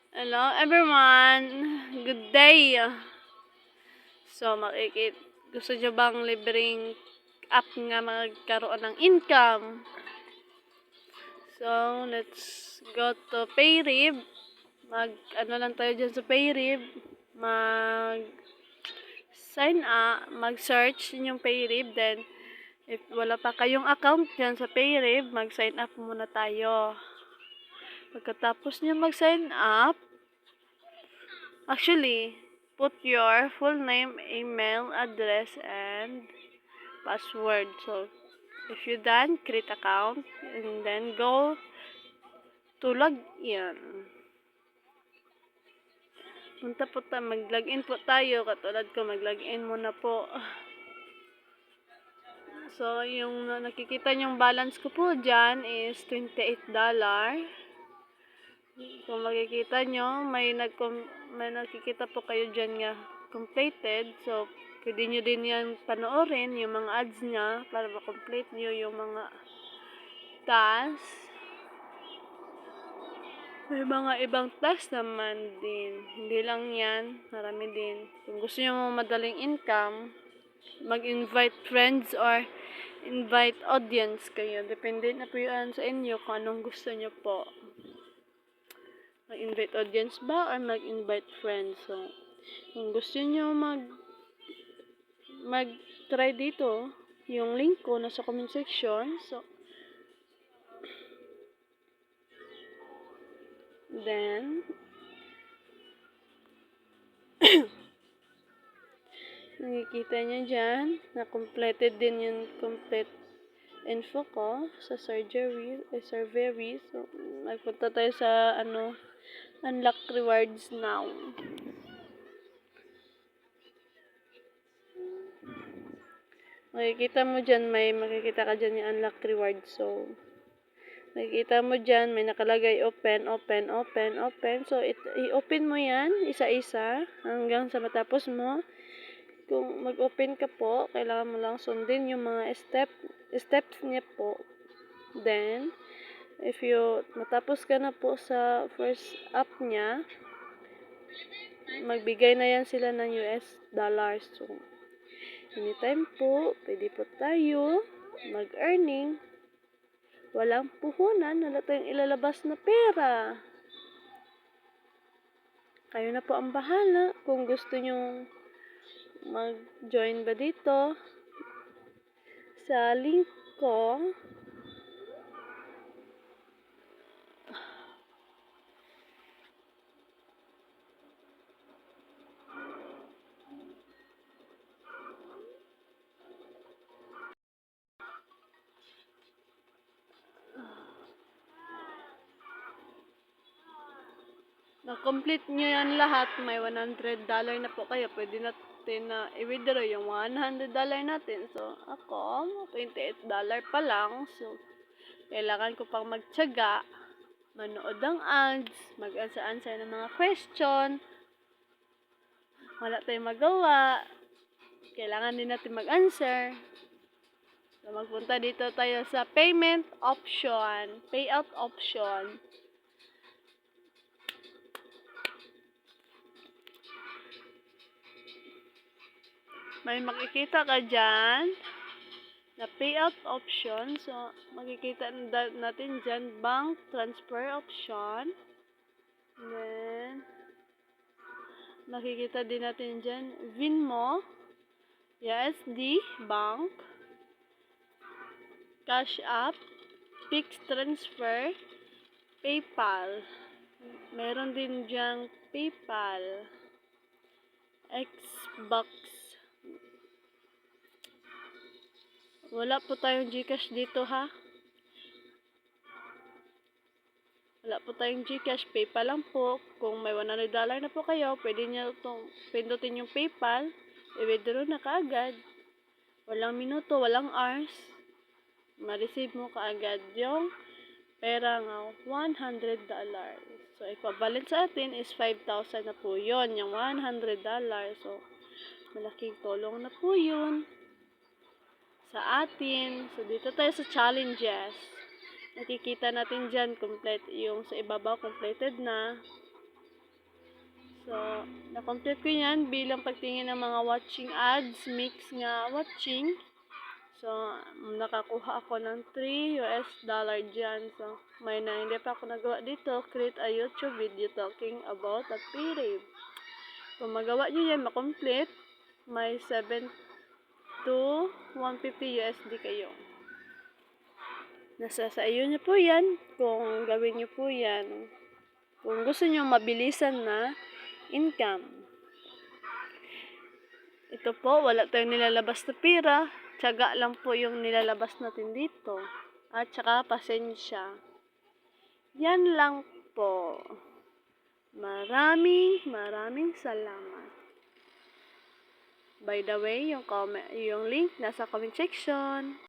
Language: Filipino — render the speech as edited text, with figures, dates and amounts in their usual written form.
Hello everyone! Good day! So, gusto nyo bang libreng app nga magkaroon ng income? So, let's go to Payrib. Ano lang tayo dyan sa Payrib. Mag-search yung Payrib. Then, if wala pa kayong account dyan sa Payrib, mag-sign up muna tayo. Pagkatapos nyo mag-sign up, actually, put your full name, email, address, and password. So, if you done, create account, and then go to login. Mag-login po tayo. Katulad ko, mag-login muna po. So, yung nakikita nyong balance ko po dyan is $28. Kung makikita nyo, may nakikita po kayo dyan nga completed. So, pwede nyo din yan panoorin, yung mga ads niya, para makomplete nyo yung mga tasks. May mga ibang tasks naman din. Hindi lang yan, marami din. Kung gusto nyo madaling income, mag-invite friends or invite audience kayo. Depende na po yan sa inyo kung anong gusto nyo po. Mag-invite audience ba or mag-invite friends? So, kung gusto nyo mag-try dito, yung link ko nasa comment section. So, then, nakikita nyo dyan, na-completed din yung complete info ko sa survey. So, magpunta tayo sa, unlock rewards now. Makikita mo dyan, makikita ka dyan yung unlock rewards. So, makikita mo dyan, may nakalagay open. So, i-open mo yan, isa-isa, hanggang sa matapos mo. Kung mag-open ka po, kailangan mo lang sundin yung mga steps niya po. Then, if matapos ka na po sa first app niya, magbigay na yan sila ng US dollars. So, anytime po, pwede po tayo mag-earning. Walang puhunan, wala tayong ilalabas na pera. Kayo na po ang bahala kung gusto nyo mag-join ba dito sa link ko. Na-complete nyo yan lahat, may $100 na po kayo. Pwede natin na i-withdraw yung $100 natin. So, ako, $28 pa lang. So, kailangan ko pang magtiyaga, manood ng ads, mag-answer ng mga question. Wala tayong magawa. Kailangan din natin mag-answer. So, magpunta dito tayo sa payment option, payout option. May makikita ka dyan na payout option. So, makikita natin dyan bank transfer option. Then, makikita din natin dyan Venmo, USD Bank, Cash App, Pix Transfer, PayPal. Meron din dyan PayPal, Xbox. Wala po tayong GCash dito, ha? Wala po tayong GCash, PayPal lang po. Kung may $100 na po kayo, pwede nyo itong pindutin yung PayPal, i-withdraw na kaagad. Walang minuto, walang hours. Ma-receive mo kaagad yung pera nga $100. So, equivalent sa atin is 5,000 na po yun, yung $100. So, malaking tulong na po yun sa atin. So, dito tayo sa challenges. Nakikita natin dyan, complete, yung sa ibabaw, completed na. So, na-complete ko yan bilang pagtingin ng mga watching ads, mix nga watching. So, nakakuha ako ng $3 dyan. So, may na hindi pa ako nagawa dito. Create a YouTube video talking about a period. Kung magawa nyo yan, makomplete, may 7 to 150 USD kayo. Nasa sa iyo nyo po yan kung gawin nyo po yan. Kung gusto nyo mabilisan na income. Ito po, wala tayong nilalabas na pera. Tiyaga lang po yung nilalabas natin dito. At saka pasensya. Yan lang po. Maraming salamat. By the way, yung link nasa comment section.